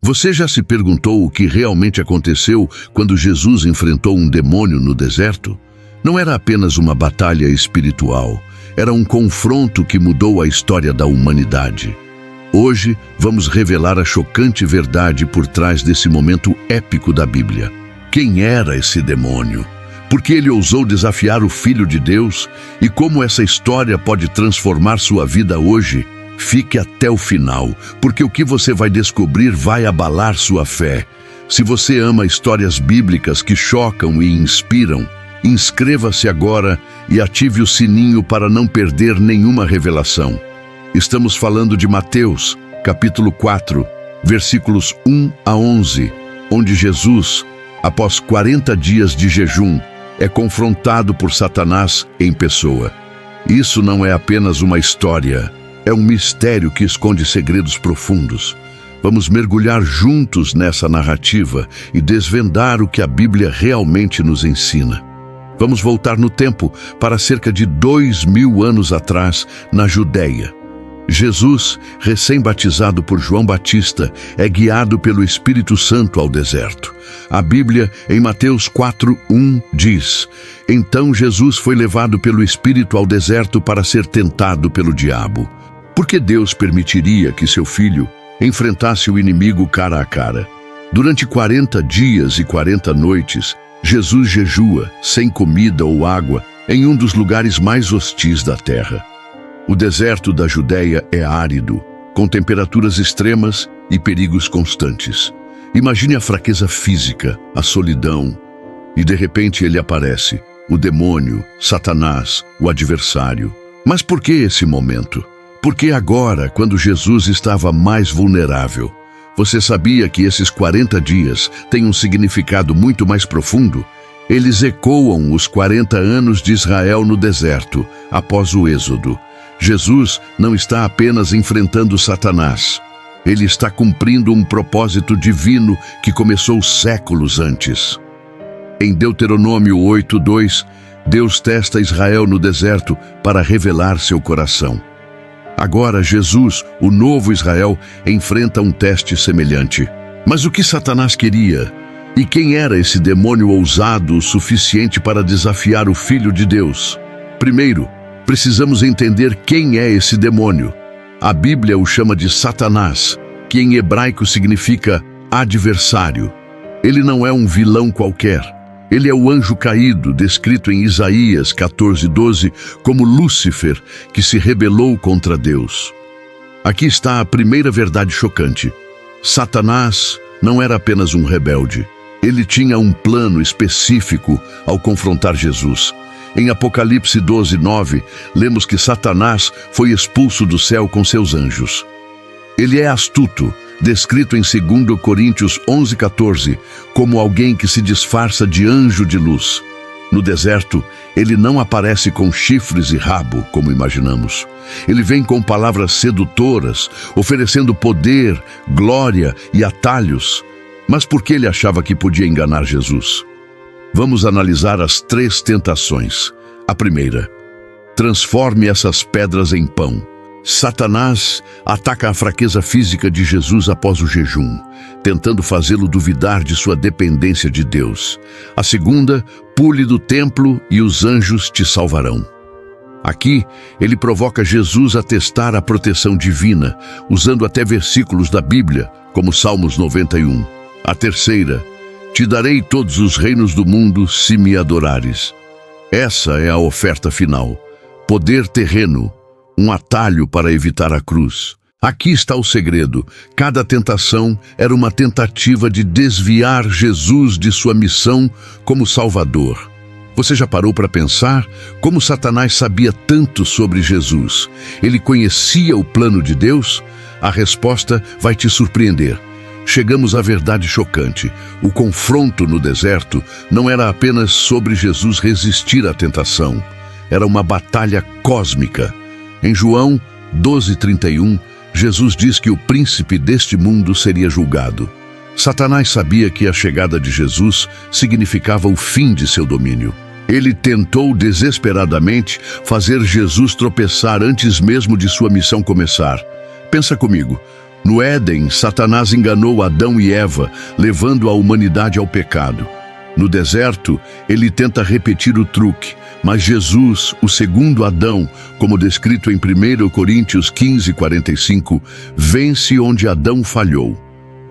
Você já se perguntou o que realmente aconteceu quando Jesus enfrentou um demônio no deserto? Não era apenas uma batalha espiritual, era um confronto que mudou a história da humanidade. Hoje, vamos revelar a chocante verdade por trás desse momento épico da Bíblia. Quem era esse demônio? Por que ele ousou desafiar o Filho de Deus? E como essa história pode transformar sua vida hoje? Fique até o final, porque o que você vai descobrir vai abalar sua fé. Se você ama histórias bíblicas que chocam e inspiram, inscreva-se agora e ative o sininho para não perder nenhuma revelação. Estamos falando de Mateus, capítulo 4, versículos 1 a 11, onde Jesus, após 40 dias de jejum, é confrontado por Satanás em pessoa. Isso não é apenas uma história, é um mistério que esconde segredos profundos. Vamos mergulhar juntos nessa narrativa e desvendar o que a Bíblia realmente nos ensina. Vamos voltar no tempo para cerca de 2000 anos atrás, na Judéia. Jesus, recém-batizado por João Batista, é guiado pelo Espírito Santo ao deserto. A Bíblia, em Mateus 4:1, diz: Então Jesus foi levado pelo Espírito ao deserto para ser tentado pelo diabo. Por que Deus permitiria que seu filho enfrentasse o inimigo cara a cara? Durante 40 dias e 40 noites, Jesus jejua, sem comida ou água, em um dos lugares mais hostis da terra. O deserto da Judéia é árido, com temperaturas extremas e perigos constantes. Imagine a fraqueza física, a solidão, e de repente ele aparece, o demônio, Satanás, o adversário. Mas por que esse momento? Porque agora, quando Jesus estava mais vulnerável, você sabia que esses 40 dias têm um significado muito mais profundo? Eles ecoam os 40 anos de Israel no deserto, após o Êxodo. Jesus não está apenas enfrentando Satanás. Ele está cumprindo um propósito divino que começou séculos antes. Em Deuteronômio 8:2, Deus testa Israel no deserto para revelar seu coração. Agora Jesus, o novo Israel, enfrenta um teste semelhante. Mas o que Satanás queria? E quem era esse demônio ousado o suficiente para desafiar o Filho de Deus? Primeiro, precisamos entender quem é esse demônio. A Bíblia o chama de Satanás, que em hebraico significa adversário. Ele não é um vilão qualquer. Ele é o anjo caído, descrito em Isaías 14:12 como Lúcifer, que se rebelou contra Deus. Aqui está a primeira verdade chocante. Satanás não era apenas um rebelde. Ele tinha um plano específico ao confrontar Jesus. Em Apocalipse 12:9, lemos que Satanás foi expulso do céu com seus anjos. Ele é astuto, descrito em 2 Coríntios 11:14, como alguém que se disfarça de anjo de luz. No deserto, ele não aparece com chifres e rabo, como imaginamos. Ele vem com palavras sedutoras, oferecendo poder, glória e atalhos. Mas por que ele achava que podia enganar Jesus? Vamos analisar as 3 tentações. A primeira: transforme essas pedras em pão. Satanás ataca a fraqueza física de Jesus após o jejum, tentando fazê-lo duvidar de sua dependência de Deus. A segunda: pule do templo e os anjos te salvarão. Aqui, ele provoca Jesus a testar a proteção divina, usando até versículos da Bíblia, como Salmos 91. A terceira: te darei todos os reinos do mundo se me adorares. Essa é a oferta final. Poder terreno, um atalho para evitar a cruz. Aqui está o segredo. Cada tentação era uma tentativa de desviar Jesus de sua missão como Salvador. Você já parou para pensar como Satanás sabia tanto sobre Jesus? Ele conhecia o plano de Deus? A resposta vai te surpreender. Chegamos à verdade chocante. O confronto no deserto não era apenas sobre Jesus resistir à tentação. Era uma batalha cósmica. Em João 12:31, Jesus diz que o príncipe deste mundo seria julgado. Satanás sabia que a chegada de Jesus significava o fim de seu domínio. Ele tentou desesperadamente fazer Jesus tropeçar antes mesmo de sua missão começar. Pensa comigo. No Éden, Satanás enganou Adão e Eva, levando a humanidade ao pecado. No deserto, ele tenta repetir o truque, mas Jesus, o segundo Adão, como descrito em 1 Coríntios 15:45, vence onde Adão falhou.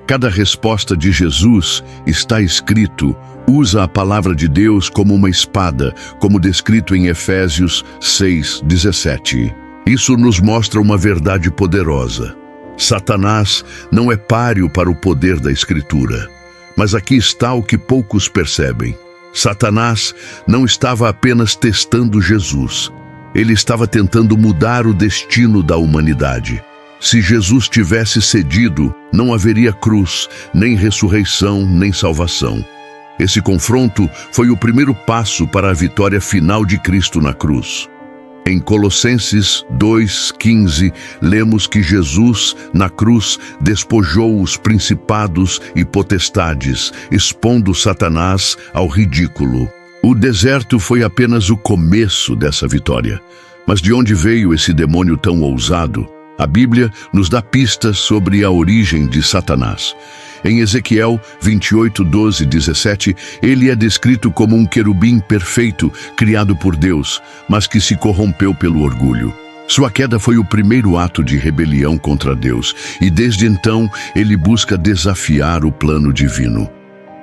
Cada resposta de Jesus, está escrito, usa a palavra de Deus como uma espada, como descrito em Efésios 6:17. Isso nos mostra uma verdade poderosa. Satanás não é páreo para o poder da Escritura. Mas aqui está o que poucos percebem. Satanás não estava apenas testando Jesus. Ele estava tentando mudar o destino da humanidade. Se Jesus tivesse cedido, não haveria cruz, nem ressurreição, nem salvação. Esse confronto foi o primeiro passo para a vitória final de Cristo na cruz. Em Colossenses 2:15, lemos que Jesus, na cruz, despojou os principados e potestades, expondo Satanás ao ridículo. O deserto foi apenas o começo dessa vitória. Mas de onde veio esse demônio tão ousado? A Bíblia nos dá pistas sobre a origem de Satanás. Em Ezequiel 28:12-17, ele é descrito como um querubim perfeito, criado por Deus, mas que se corrompeu pelo orgulho. Sua queda foi o primeiro ato de rebelião contra Deus, e desde então ele busca desafiar o plano divino.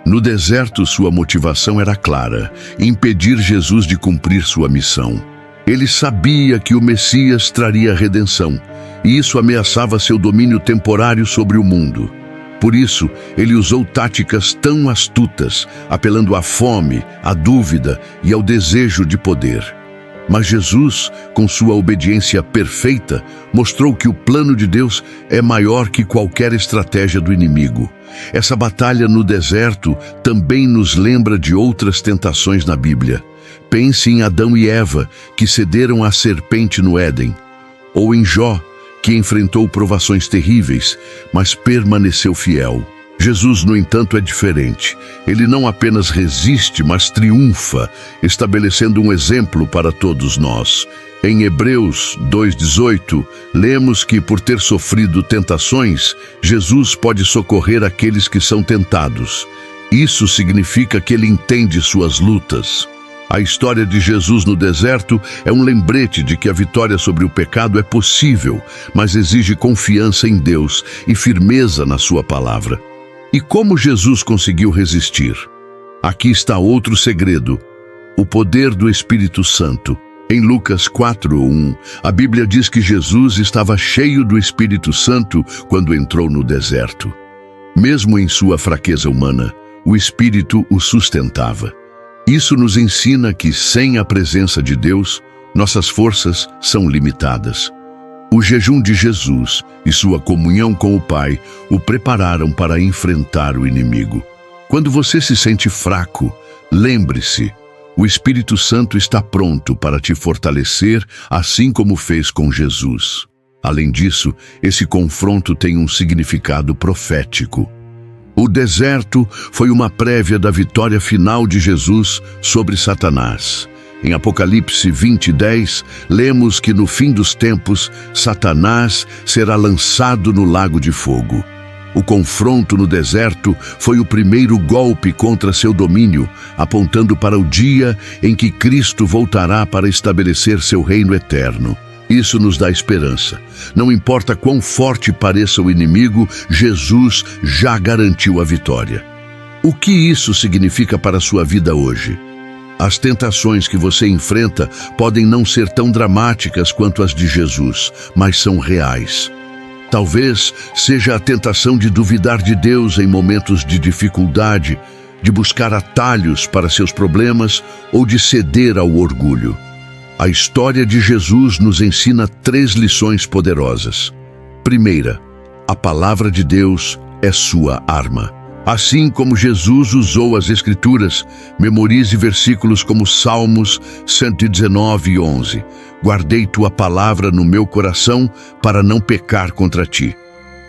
No deserto, sua motivação era clara: impedir Jesus de cumprir sua missão. Ele sabia que o Messias traria redenção, e isso ameaçava seu domínio temporário sobre o mundo. Por isso, ele usou táticas tão astutas, apelando à fome, à dúvida e ao desejo de poder. Mas Jesus, com sua obediência perfeita, mostrou que o plano de Deus é maior que qualquer estratégia do inimigo. Essa batalha no deserto também nos lembra de outras tentações na Bíblia. Pense em Adão e Eva, que cederam à serpente no Éden, ou em Jó, que enfrentou provações terríveis, mas permaneceu fiel. Jesus, no entanto, é diferente. Ele não apenas resiste, mas triunfa, estabelecendo um exemplo para todos nós. Em Hebreus 2:18, lemos que, por ter sofrido tentações, Jesus pode socorrer aqueles que são tentados. Isso significa que ele entende suas lutas. A história de Jesus no deserto é um lembrete de que a vitória sobre o pecado é possível, mas exige confiança em Deus e firmeza na sua palavra. E como Jesus conseguiu resistir? Aqui está outro segredo: o poder do Espírito Santo. Em Lucas 4:1, a Bíblia diz que Jesus estava cheio do Espírito Santo quando entrou no deserto. Mesmo em sua fraqueza humana, o Espírito o sustentava. Isso nos ensina que, sem a presença de Deus, nossas forças são limitadas. O jejum de Jesus e sua comunhão com o Pai o prepararam para enfrentar o inimigo. Quando você se sente fraco, lembre-se, o Espírito Santo está pronto para te fortalecer, assim como fez com Jesus. Além disso, esse confronto tem um significado profético. O deserto foi uma prévia da vitória final de Jesus sobre Satanás. Em Apocalipse 20:10, lemos que no fim dos tempos, Satanás será lançado no lago de fogo. O confronto no deserto foi o primeiro golpe contra seu domínio, apontando para o dia em que Cristo voltará para estabelecer seu reino eterno. Isso nos dá esperança. Não importa quão forte pareça o inimigo, Jesus já garantiu a vitória. O que isso significa para a sua vida hoje? As tentações que você enfrenta podem não ser tão dramáticas quanto as de Jesus, mas são reais. Talvez seja a tentação de duvidar de Deus em momentos de dificuldade, de buscar atalhos para seus problemas ou de ceder ao orgulho. A história de Jesus nos ensina 3 lições poderosas. Primeira, a palavra de Deus é sua arma. Assim como Jesus usou as Escrituras, memorize versículos como Salmos 119:11. Guardei tua palavra no meu coração para não pecar contra ti.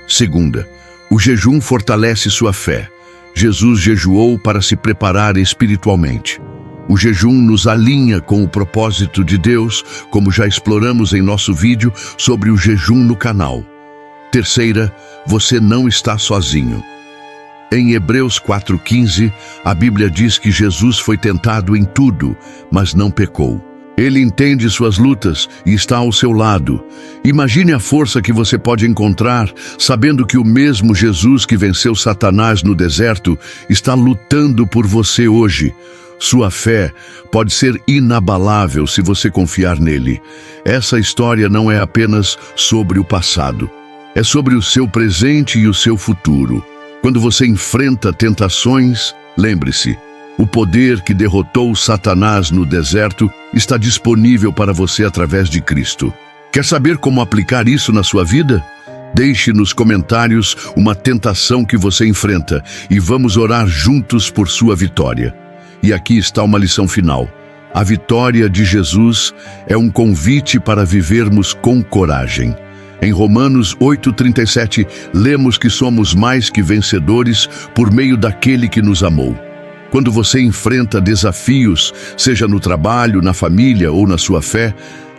Segunda, o jejum fortalece sua fé. Jesus jejuou para se preparar espiritualmente. O jejum nos alinha com o propósito de Deus, como já exploramos em nosso vídeo sobre o jejum no canal. Terceira, você não está sozinho. Em Hebreus 4,15, a Bíblia diz que Jesus foi tentado em tudo, mas não pecou. Ele entende suas lutas e está ao seu lado. Imagine a força que você pode encontrar sabendo que o mesmo Jesus que venceu Satanás no deserto está lutando por você hoje. Sua fé pode ser inabalável se você confiar nele. Essa história não é apenas sobre o passado. É sobre o seu presente e o seu futuro. Quando você enfrenta tentações, lembre-se, o poder que derrotou Satanás no deserto está disponível para você através de Cristo. Quer saber como aplicar isso na sua vida? Deixe nos comentários uma tentação que você enfrenta e vamos orar juntos por sua vitória. E aqui está uma lição final. A vitória de Jesus é um convite para vivermos com coragem. Em Romanos 8,37, lemos que somos mais que vencedores por meio daquele que nos amou. Quando você enfrenta desafios, seja no trabalho, na família ou na sua fé,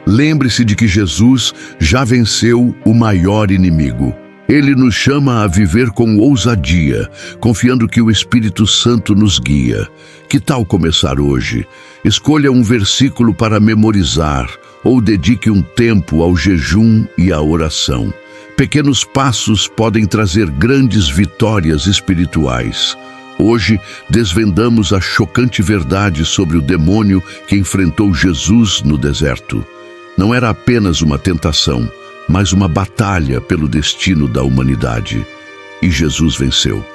lembre-se de que Jesus já venceu o maior inimigo. Ele nos chama a viver com ousadia, confiando que o Espírito Santo nos guia. Que tal começar hoje? Escolha um versículo para memorizar ou dedique um tempo ao jejum e à oração. Pequenos passos podem trazer grandes vitórias espirituais. Hoje, desvendamos a chocante verdade sobre o demônio que enfrentou Jesus no deserto. Não era apenas uma tentação, mas uma batalha pelo destino da humanidade. E Jesus venceu.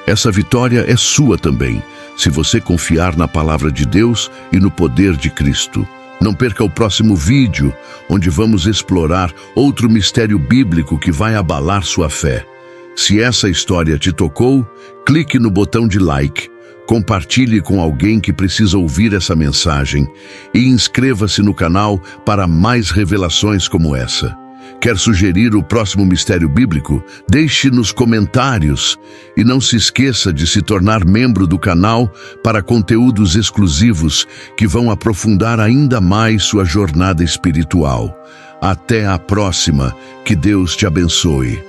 Essa vitória é sua também, se você confiar na palavra de Deus e no poder de Cristo. Não perca o próximo vídeo, onde vamos explorar outro mistério bíblico que vai abalar sua fé. Se essa história te tocou, clique no botão de like, compartilhe com alguém que precisa ouvir essa mensagem e inscreva-se no canal para mais revelações como essa. Quer sugerir o próximo mistério bíblico? Deixe nos comentários e não se esqueça de se tornar membro do canal para conteúdos exclusivos que vão aprofundar ainda mais sua jornada espiritual. Até a próxima, que Deus te abençoe.